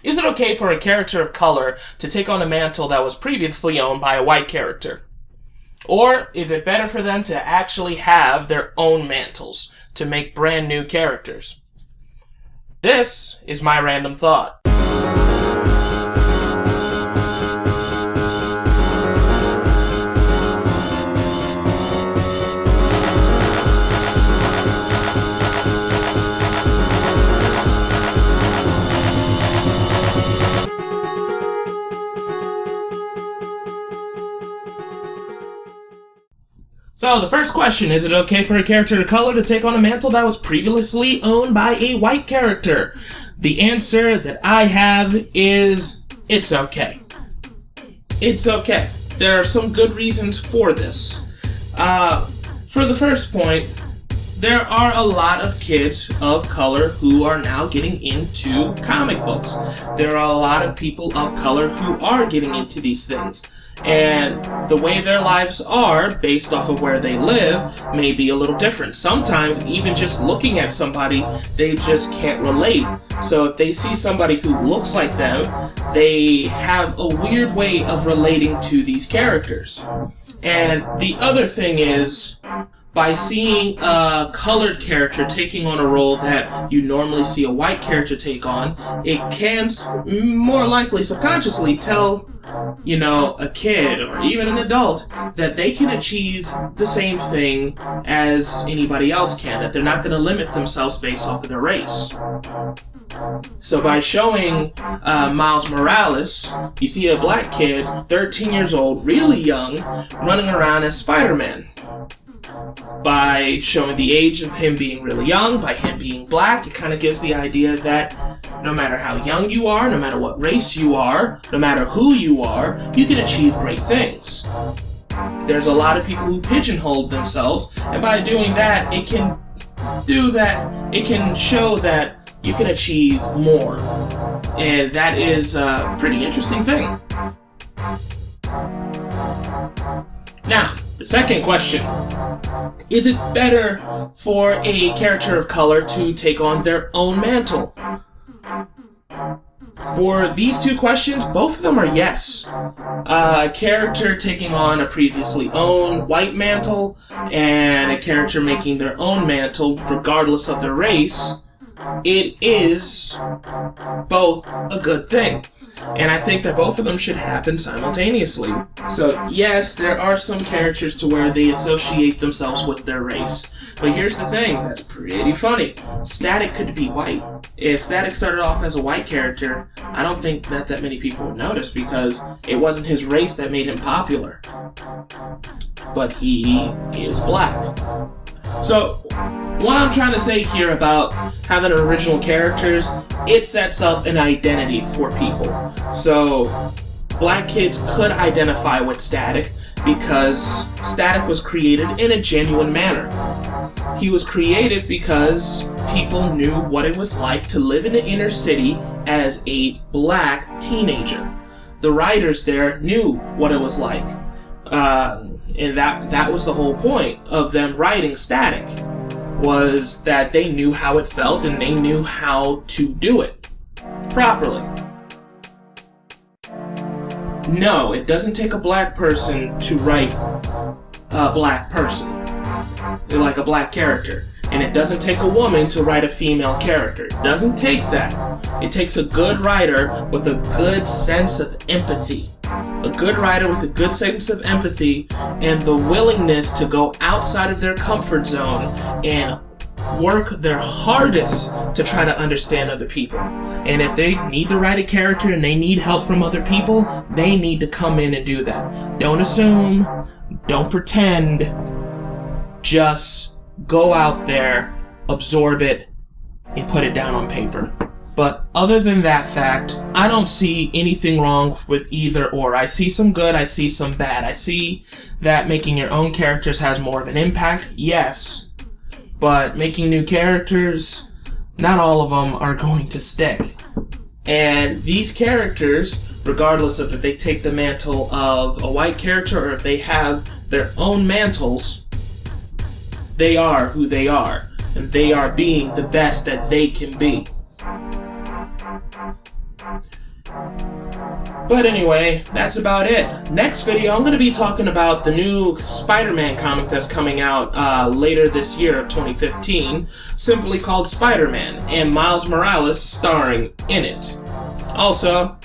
Is it okay for a character of color to take on a mantle that was previously owned by a white character? Or is it better for them to actually have their own mantles to make brand new characters? This is my random thought. So, the first question, is it okay for a character of color to take on a mantle that was previously owned by a white character? The answer that I have is, it's okay. It's okay. There are some good reasons for this. For the first point, there are a lot of kids of color who are now getting into comic books. There are a lot of people of color who are getting into these things. And the way their lives are, based off of where they live, may be a little different. Sometimes, even just looking at somebody, they just can't relate. So if they see somebody who looks like them, they have a weird way of relating to these characters. And the other thing is, by seeing a colored character taking on a role that you normally see a white character take on, it can more likely subconsciously tell a kid or even an adult that they can achieve the same thing as anybody else can, that they're not going to limit themselves based off of their race. So by showing Miles Morales, you see a black kid, 13 years old, really young, running around as Spider-Man. By showing the age of him being really young, by him being black, it kind of gives the idea that no matter how young you are, no matter what race you are, no matter who you are, you can achieve great things. There's a lot of people who pigeonhole themselves, and by doing that, it can show that you can achieve more. And that is a pretty interesting thing. Now, the second question. Is it better for a character of color to take on their own mantle? For these two questions, both of them are yes. A character taking on a previously owned white mantle and a character making their own mantle, regardless of their race, it is both a good thing. And I think that both of them should happen simultaneously. So yes, there are some characters to where they associate themselves with their race. But here's the thing, that's pretty funny. Static could be white. If Static started off as a white character, I don't think that many people would notice because it wasn't his race that made him popular. But he is black. So, what I'm trying to say here about having original characters, it sets up an identity for people. So, black kids could identify with Static because Static was created in a genuine manner. He was created because people knew what it was like to live in the inner city as a black teenager. The writers there knew what it was like. And that was the whole point of them writing Static, was that they knew how it felt and they knew how to do it properly. No, it doesn't take a black person to write a black person, like a black character. And it doesn't take a woman to write a female character. It doesn't take that. It takes a good writer with a good sense of empathy. A good writer with a good sense of empathy and the willingness to go outside of their comfort zone and work their hardest to try to understand other people. And if they need to write a character and they need help from other people, they need to come in and do that. Don't assume, don't pretend, just go out there, absorb it, and put it down on paper. But other than that fact, I don't see anything wrong with either or. I see some good, I see some bad. I see that making your own characters has more of an impact, yes. But making new characters, not all of them are going to stick. And these characters, regardless of if they take the mantle of a white character or if they have their own mantles, they are who they are. And they are being the best that they can be. But anyway, that's about it. Next video, I'm going to be talking about the new Spider-Man comic that's coming out later this year, 2015, simply called Spider-Man, and Miles Morales starring in it. Also,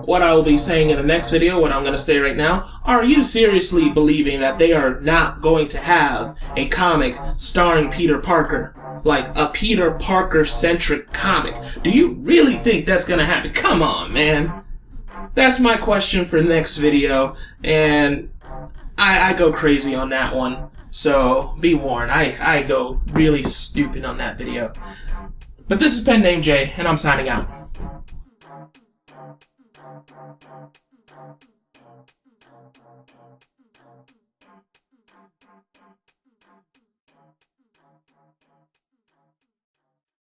what I will be saying in the next video, what I'm going to say right now, are you seriously believing that they are not going to have a comic starring Peter Parker? Like a Peter Parker-centric comic? Do you really think that's going to happen? Come on, man. That's my question for next video, and I go crazy on that one. So be warned, I go really stupid on that video. But this is Pen Name Jay, and I'm signing out.